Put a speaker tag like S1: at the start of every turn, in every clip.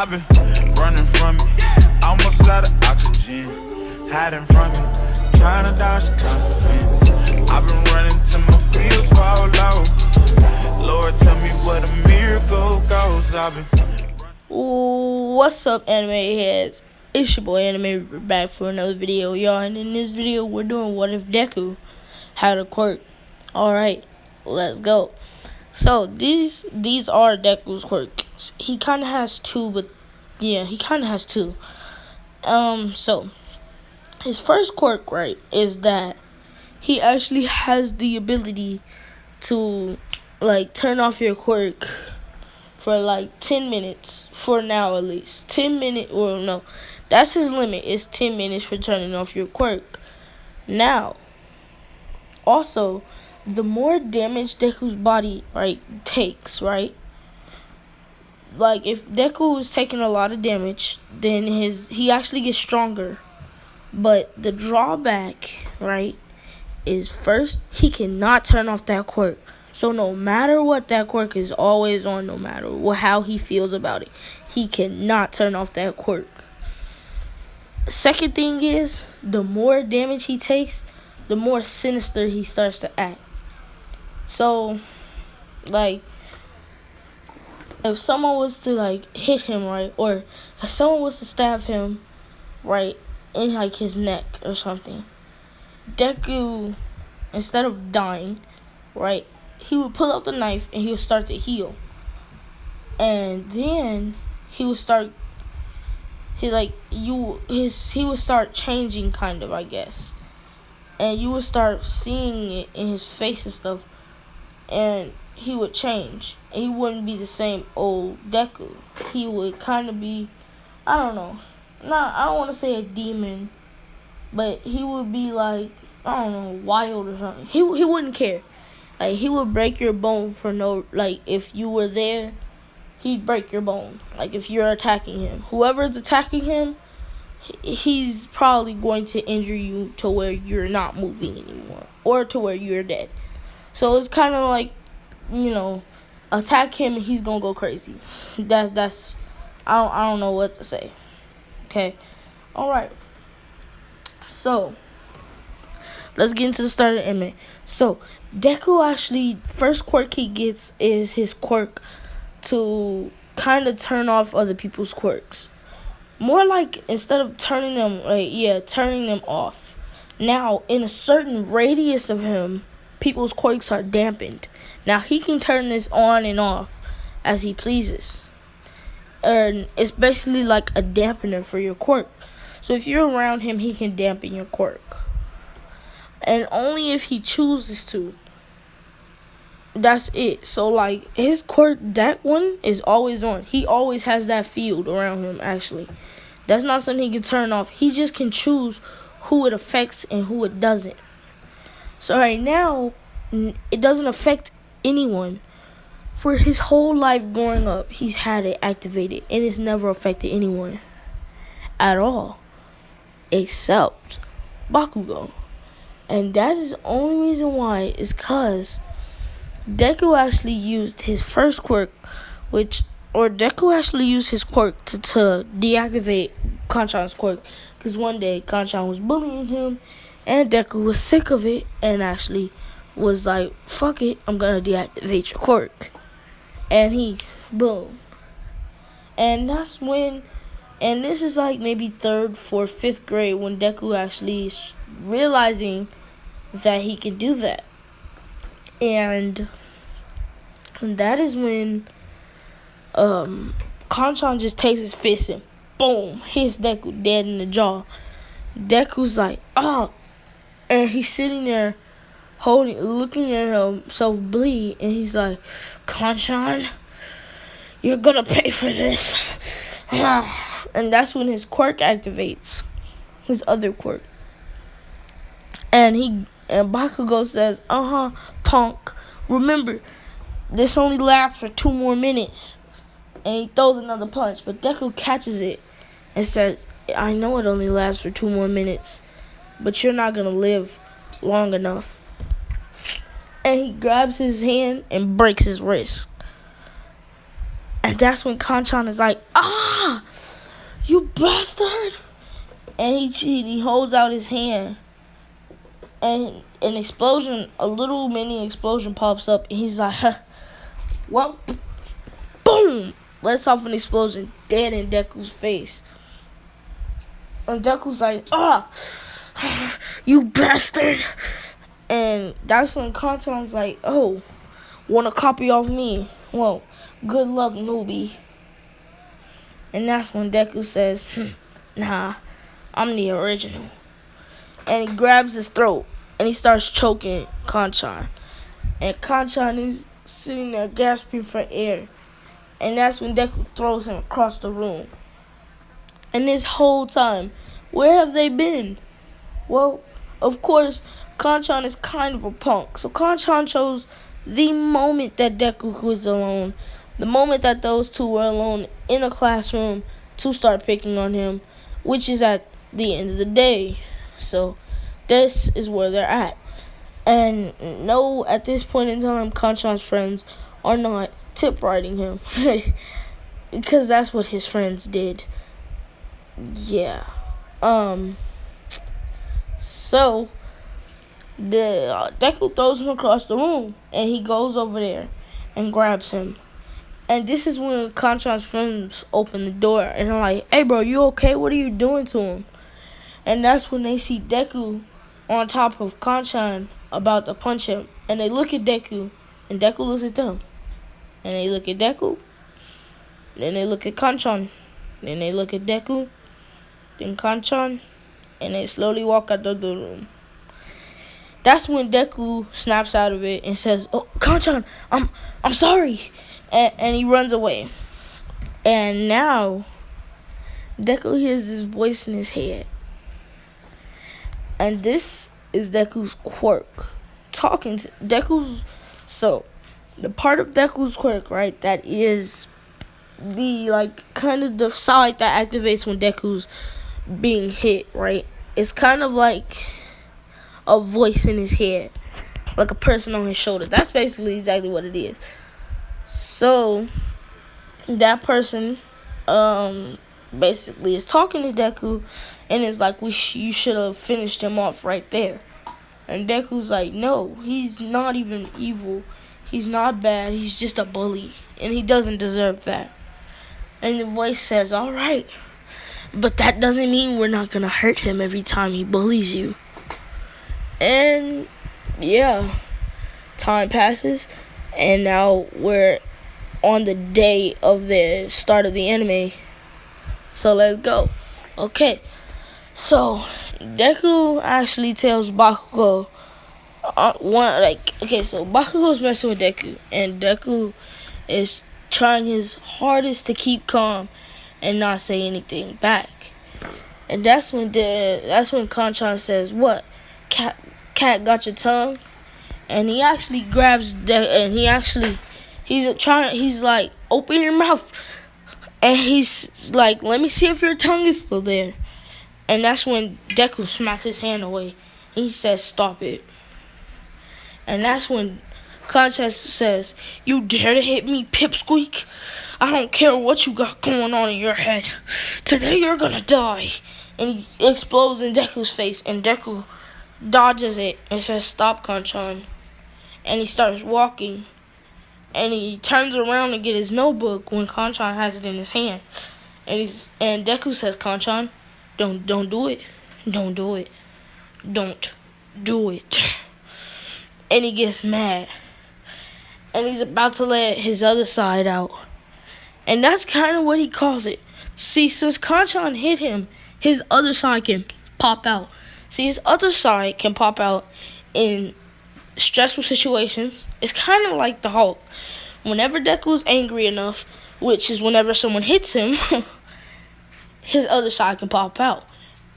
S1: I've been running from it, almost out of oxygen, hiding from it, trying to dodge the consequence. I've been running till my wheels fall off. Lord, tell me where the miracle goes. I've been.
S2: What's up, anime heads? It's your boy Anime. We're back for another video, y'all. And in this video, we're doing what if Deku had a quirk. Alright, let's go. So these are Deku's quirks. He kind of has two, but yeah, he kind of has two. So his first quirk, right, is that he actually has the ability to like turn off your quirk for like 10 minutes, for now at least. 10 minutes, or no, that's his limit, is 10 minutes for turning off your quirk. Now, also, the more damage Deku's body, right, takes, right? Like, if Deku is taking a lot of damage, then he actually gets stronger. But the drawback, right, is first, he cannot turn off that quirk. So no matter what, that quirk is always on, no matter how he feels about it. He cannot turn off that quirk. Second thing is, the more damage he takes, the more sinister he starts to act. So, like, if someone was to, like, hit him, right, or if someone was to stab him, right, in, like, his neck or something, Deku, instead of dying, right, he would pull out the knife and he would start to heal. And then he would start, he would start changing, kind of, I guess. And you would start seeing it in his face and stuff. And he would change. And he wouldn't be the same old Deku. He would kind of be, I don't know. I don't want to say a demon. But he would be like, I don't know, wild or something. He wouldn't care. Like, he would break your bone for no, like, if you were there, he'd break your bone. Like, if you're attacking him. Whoever's attacking him, he's probably going to injure you to where you're not moving anymore. Or to where you're dead. So it's kind of like, you know, attack him and he's going to go crazy. That's, I don't know what to say. Okay? Alright. So, let's get into the start of the anime. So, Deku actually, first quirk he gets is his quirk to kind of turn off other people's quirks. More like, instead of turning them, turning them off. Now, in a certain radius of him, people's quirks are dampened. Now, he can turn this on and off as he pleases. And it's basically like a dampener for your quirk. So, if you're around him, he can dampen your quirk. And only if he chooses to. That's it. So, like, his quirk, that one is always on. He always has that field around him, actually. That's not something he can turn off. He just can choose who it affects and who it doesn't. So, right now, it doesn't affect anyone. For his whole life growing up, he's had it activated. And it's never affected anyone. At all. Except Bakugo. And that is the only reason why is because Deku actually used his first quirk, Deku actually used his quirk to deactivate Kanchan's quirk. Because one day Kanchan was bullying him, and Deku was sick of it, and actually was like, fuck it, I'm going to deactivate your quirk. And boom. And that's when, and this is like maybe 3rd, 4th, 5th grade when Deku actually is realizing that he can do that. And that is when Kanchan just takes his fist and boom, hits Deku dead in the jaw. Deku's like, oh, and he's sitting there looking at himself bleed, and he's like, Kanchan, you're gonna pay for this. And that's when his quirk activates, his other quirk. And Bakugo says, punk. Remember, this only lasts for 2 more minutes. And he throws another punch. But Deku catches it and says, I know it only lasts for 2 more minutes. But you're not going to live long enough. And he grabs his hand and breaks his wrist. And that's when Kanchan is like, ah, you bastard. And he holds out his hand. And an explosion, a little mini explosion pops up. And he's like, huh, what? Boom! Lets off an explosion dead in Deku's face. And Deku's like, ah, you bastard. And that's when Kanchan's like, oh, want a copy of me? Well, good luck, newbie. And that's when Deku says, nah, I'm the original. And he grabs his throat and he starts choking Kanchan. And Kanchan is sitting there gasping for air. And that's when Deku throws him across the room. And this whole time, where have they been? Well, of course, Kanchan is kind of a punk. So Kanchan chose the moment that Deku was alone, the moment that those two were alone in a classroom, to start picking on him, which is at the end of the day. So this is where they're at. And no, at this point in time, Kanchan's friends are not tip riding him. Because that's what his friends did. Yeah. So the Deku throws him across the room, and he goes over there and grabs him. And this is when Kanchan's friends open the door, and they're like, hey bro, you okay? What are you doing to him? And that's when they see Deku on top of Kanchan about to punch him. And they look at Deku, and Deku looks at them. And they look at Deku, then they look at Kanchan, then they look at Deku, then Kanchan, and they slowly walk out of the room. That's when Deku snaps out of it and says, oh, Kanchan, I'm sorry. And he runs away. And now, Deku hears this voice in his head. And this is Deku's quirk. Talking to Deku's... So, the part of Deku's quirk, right, that is the, like, kind of the side that activates when Deku's being hit, right? It's kind of like a voice in his head. Like a person on his shoulder. That's basically exactly what it is. So, that person, basically is talking to Deku and is like, you should have finished him off right there. And Deku's like, no, he's not even evil. He's not bad. He's just a bully. And he doesn't deserve that. And the voice says, alright. But that doesn't mean we're not going to hurt him every time he bullies you. And, yeah. Time passes. And now we're on the day of the start of the anime. So let's go. Okay. So, Deku actually tells Bakugo, so Bakugo's messing with Deku, and Deku is trying his hardest to keep calm and not say anything back. And that's when Kanchan says, "What? Cat got your tongue?" And he actually grabs and he's like, "Open your mouth." And he's like, "Let me see if your tongue is still there." And that's when Deku smacks his hand away. He says, "Stop it." And that's when Kanchan says, "You dare to hit me, pipsqueak? I don't care what you got going on in your head. Today you're gonna die." And he explodes in Deku's face. And Deku dodges it and says, "Stop, Kanchan." And he starts walking. And he turns around to get his notebook when Kanchan has it in his hand. And Deku says, "Kanchan, don't do it. Don't do it. Don't do it." And he gets mad. And he's about to let his other side out. And that's kind of what he calls it. See, since Kanchan hit him, his other side can pop out. See, his other side can pop out in stressful situations. It's kind of like the Hulk. Whenever Deku's angry enough, which is whenever someone hits him, his other side can pop out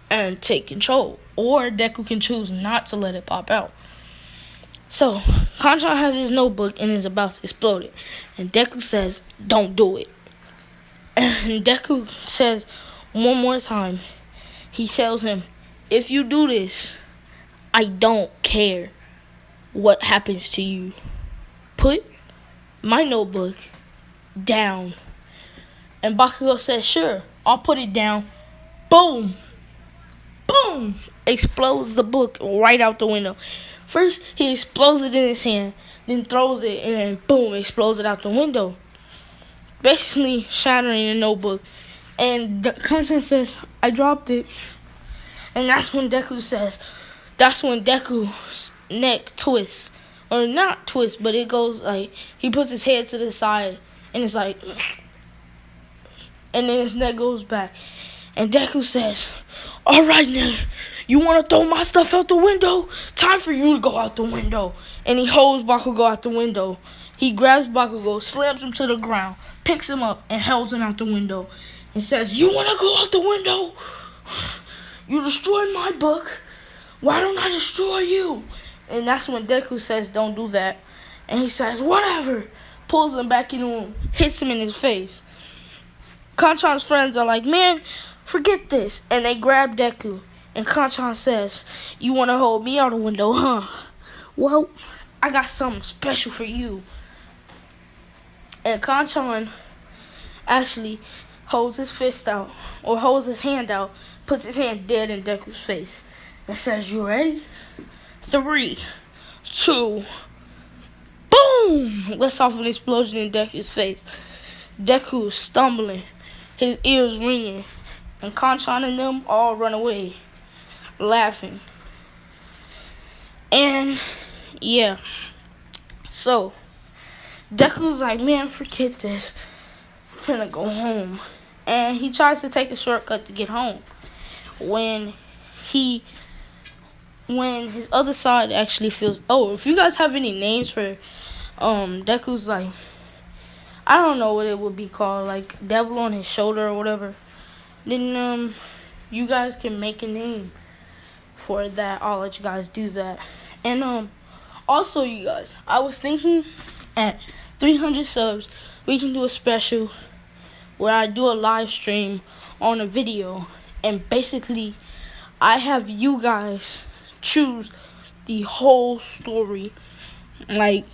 S2: and take control. Or Deku can choose not to let it pop out. So, Kanchan has his notebook and is about to explode it. And Deku says, "Don't do it." And Deku says one more time. He tells him, "If you do this, I don't care what happens to you. Put my notebook down." And Bakugo says, sure, I'll put it down. Boom! Boom! Explodes the book right out the window. First, he explodes it in his hand, then throws it, and then boom, explodes it out the window. Basically shattering the notebook. And the content says, I dropped it. And that's when Deku's neck twists. Or not twist, but it goes like, he puts his head to the side, and it's like, and then his neck goes back. And Deku says, alright now, you want to throw my stuff out the window? Time for you to go out the window. And he holds Bakugo out the window. He grabs Bakugo, slams him to the ground, picks him up, and holds him out the window. And says, you want to go out the window? You destroyed my book. Why don't I destroy you? And that's when Deku says, don't do that. And he says, whatever. Pulls him back into him, hits him in his face. Kanchan's friends are like, man, forget this. And they grab Deku. And Kanchan says, you want to hold me out the window, huh? Well, I got something special for you. And Kanchan actually holds his fist out, or holds his hand out, puts his hand dead in Deku's face, and says, you ready? 3, 2, boom! Lets off an explosion in Deku's face. Deku is stumbling, his ears ringing, and Kanchan and them all run away, laughing. And yeah, so Deku's like, man, forget this. I'm finna go home. And he tries to take a shortcut to get home. When his other side actually feels, oh, if you guys have any names for Deku's, like, I don't know what it would be called, like devil on his shoulder or whatever, then you guys can make a name for that. I'll let you guys do that. And also, you guys, I was thinking at 300 subs we can do a special where I do a live stream on a video, and basically I have you guys choose the whole story. Like,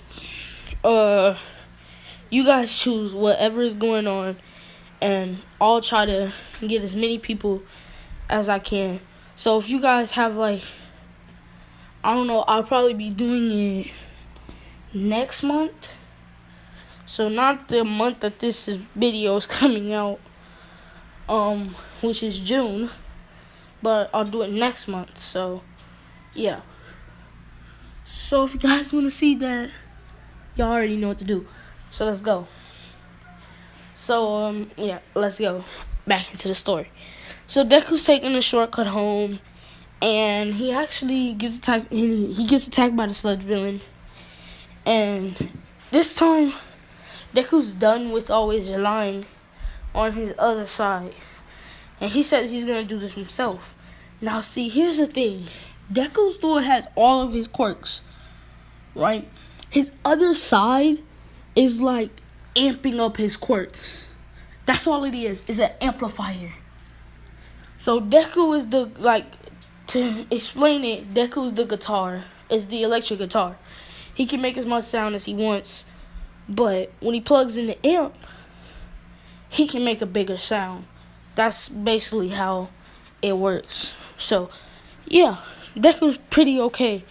S2: you guys choose whatever is going on, and I'll try to get as many people as I can. So if you guys have, like, I don't know, I'll probably be doing it next month. So not the month that this video is coming out, which is June, but I'll do it next month. So yeah. So if you guys want to see that, y'all already know what to do. So let's go. So yeah, let's go back into the story. So Deku's taking a shortcut home, and he actually gets attacked. He gets attacked by the sludge villain, and this time Deku's done with always relying on his other side, and he says he's gonna do this himself. Now, see, here's the thing: Deku still has all of his quirks, right? His other side is like amping up his quirks. That's all it is an amplifier. So Deku is the, like, to explain it, Deku's the guitar. It's the electric guitar. He can make as much sound as he wants, but when he plugs in the amp, he can make a bigger sound. That's basically how it works. So yeah, Deku's pretty okay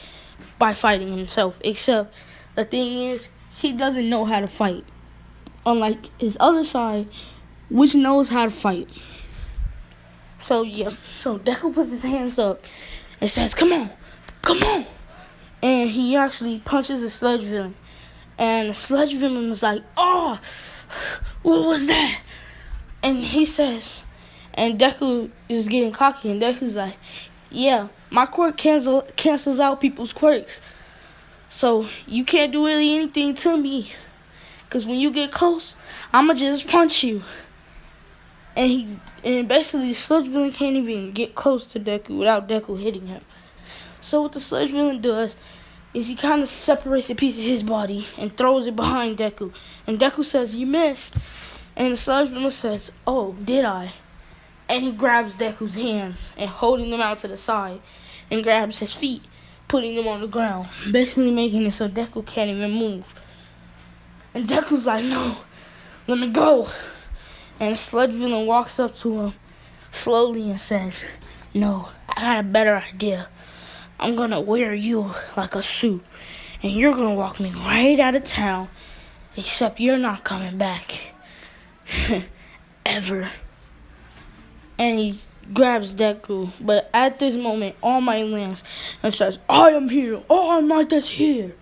S2: by fighting himself, except the thing is, he doesn't know how to fight, unlike his other side, which knows how to fight. So yeah, so Deku puts his hands up and says, come on, come on. And he actually punches the sludge villain. And the sludge villain is like, oh, what was that? And he says, and Deku is getting cocky, and Deku's like, yeah, my quirk cancels out people's quirks. So you can't do really anything to me, because when you get close, I'ma just punch you. And basically the sludge villain can't even get close to Deku without Deku hitting him. So what the sludge villain does is he kind of separates a piece of his body and throws it behind Deku. And Deku says, you missed. And the sludge villain says, oh, did I? And he grabs Deku's hands and holding them out to the side, and grabs his feet, putting them on the ground, basically making it so Deku can't even move. And Deku's like, no, let me go. And the sludge villain walks up to him slowly and says, "No, I got a better idea. I'm gonna wear you like a suit, and you're gonna walk me right out of town, except you're not coming back. Ever." And he grabs Deku, but at this moment, All Might lands and says, "I am here, All Might is here."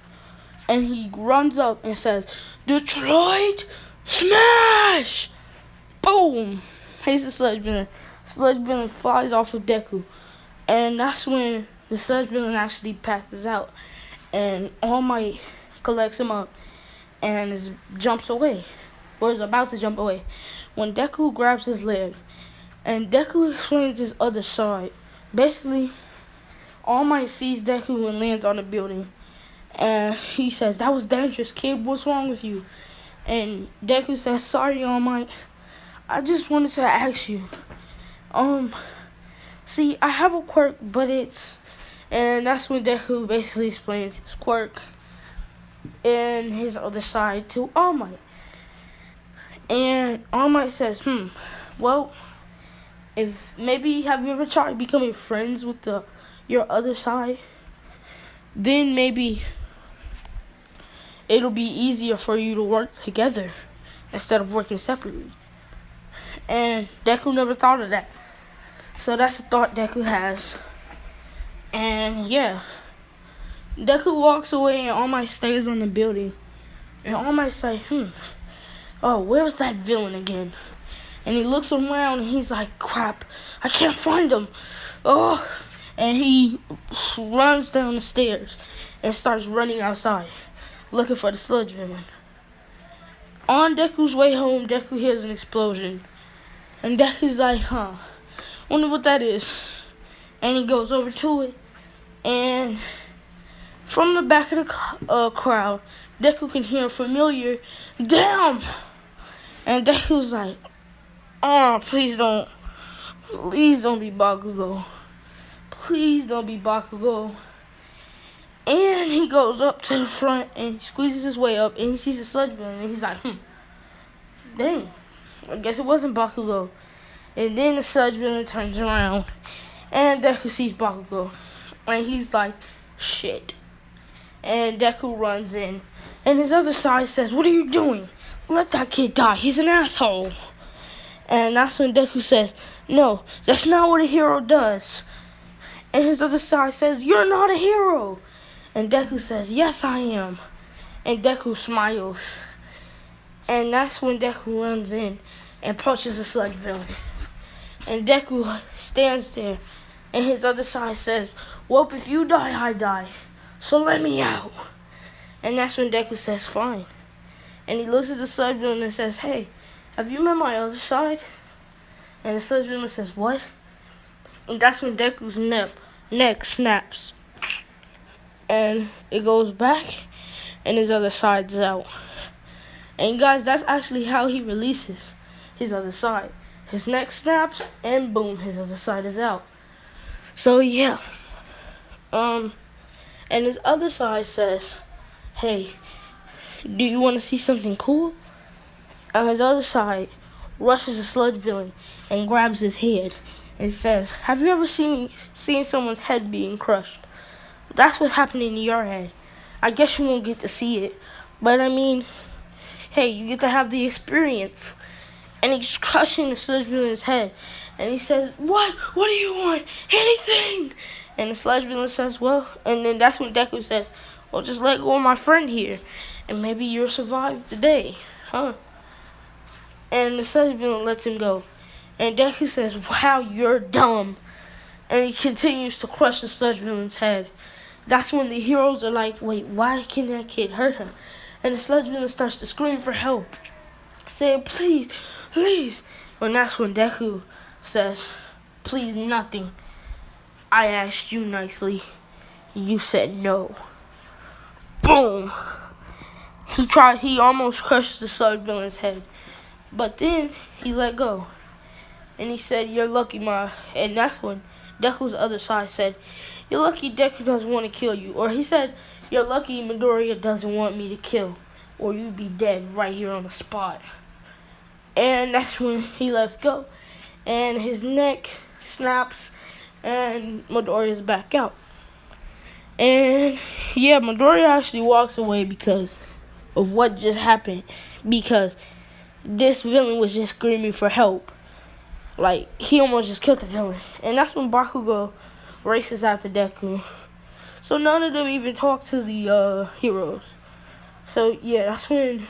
S2: And he runs up and says, "Detroit, smash!" Boom! He's the sludge villain. Sludge villain flies off of Deku. And that's when the sludge villain actually passes out. And All Might collects him up and jumps away. Or is about to jump away. When Deku grabs his leg. And Deku explains his other side. Basically, All Might sees Deku and lands on the building. And he says, "That was dangerous, kid. What's wrong with you?" And Deku says, "Sorry, All Might. I just wanted to ask you. See, I have a quirk, but it's..." And that's when Deku basically explains his quirk and his other side to All Might. And All Might says, well, if maybe have you ever tried becoming friends with your other side? Then maybe it'll be easier for you to work together instead of working separately. And Deku never thought of that. So that's a thought Deku has. And yeah, Deku walks away and All Might stays on the building. And All Might say, oh, where was that villain again? And he looks around and he's like, crap, I can't find him. Oh, and he runs down the stairs and starts running outside, looking for the sludge villain. On Deku's way home, Deku hears an explosion. And Deku's like, wonder what that is. And he goes over to it. And from the back of the crowd, Deku can hear a familiar, "Damn!" And Deku's like, "Oh, please don't be Bakugo. Please don't be Bakugo." And he goes up to the front and squeezes his way up and he sees the sludge villain and he's like, dang, I guess it wasn't Bakugo. And then the sludge villain turns around and Deku sees Bakugo. And he's like, shit. And Deku runs in. And his other side says, "What are you doing? Let that kid die. He's an asshole." And that's when Deku says, "No, that's not what a hero does." And his other side says, "You're not a hero." And Deku says, "Yes, I am." And Deku smiles. And that's when Deku runs in and punches the sludge villain. And Deku stands there. And his other side says, "Well, if you die, I die. So let me out." And that's when Deku says, "Fine." And he looks at the sludge villain and says, "Hey, have you met my other side?" And the sludge villain says, "What?" And that's when Deku's neck snaps. And it goes back, and his other side's out. And guys, that's actually how he releases his other side. His neck snaps, and boom, his other side is out. So yeah. And his other side says, "Hey, do you want to see something cool?" And his other side rushes the sludge villain and grabs his head and says, "Have you ever seen someone's head being crushed? That's what happened in your head. I guess you won't get to see it, but I mean, hey, you get to have the experience." And he's crushing the sludge villain's head. And he says, What do you want? Anything!" And the sludge villain says, "Well," and then that's when Deku says, "Well, just let go of my friend here, and maybe you'll survive the day, huh?" And the sludge villain lets him go. And Deku says, "Wow, you're dumb." And he continues to crush the sludge villain's head. That's when the heroes are like, "Wait, why can that kid hurt him?" And the sludge villain starts to scream for help, saying, "Please, please." And that's when Deku says, "Please nothing. I asked you nicely. You said no." Boom. He almost crushes the sludge villain's head. But then he let go. And he said, "You're lucky, Ma." And that's when Deku's other side said, "You're lucky Deku doesn't want to kill you." Or he said, "You're lucky Midoriya doesn't want me to kill, or you'd be dead right here on the spot." And And that's when he lets go. And his neck snaps and Midoriya's back out. And yeah, Midoriya actually walks away because of what just happened. Because this villain was just screaming for help. Like, he almost just killed the villain. And that's when Bakugo races after Deku. So none of them even talk to the heroes. So yeah, that's when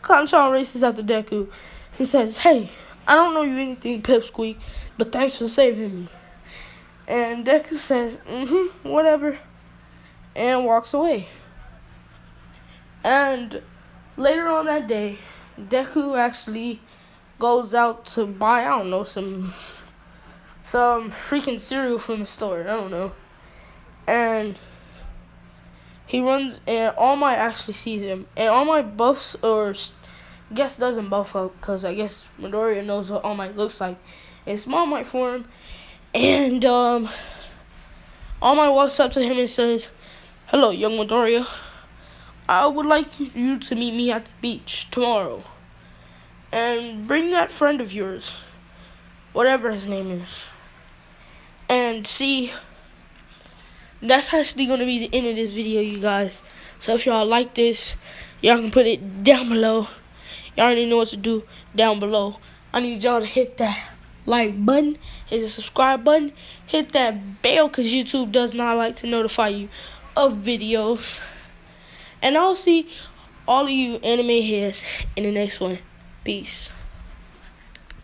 S2: Kanchan races after Deku. He says, "Hey, I don't know you anything, Pipsqueak, but thanks for saving me." And Deku says, whatever, and walks away. And later on that day, Deku actually goes out to buy, I don't know, some freaking cereal from the store. I don't know. And he runs, and All Might actually sees him. And All Might buffs, or I guess doesn't buff up, because I guess Midoriya knows what All Might looks like in Small Might form. And All Might walks up to him and says, "Hello, young Midoriya. I would like you to meet me at the beach tomorrow. And bring that friend of yours, whatever his name is." And see, that's actually going to be the end of this video, you guys. So if y'all like this, y'all can put it down below. Y'all already know what to do down below. I need y'all to hit that like button, hit the subscribe button, hit that bell, because YouTube does not like to notify you of videos. And I'll see all of you anime heads in the next one. Peace.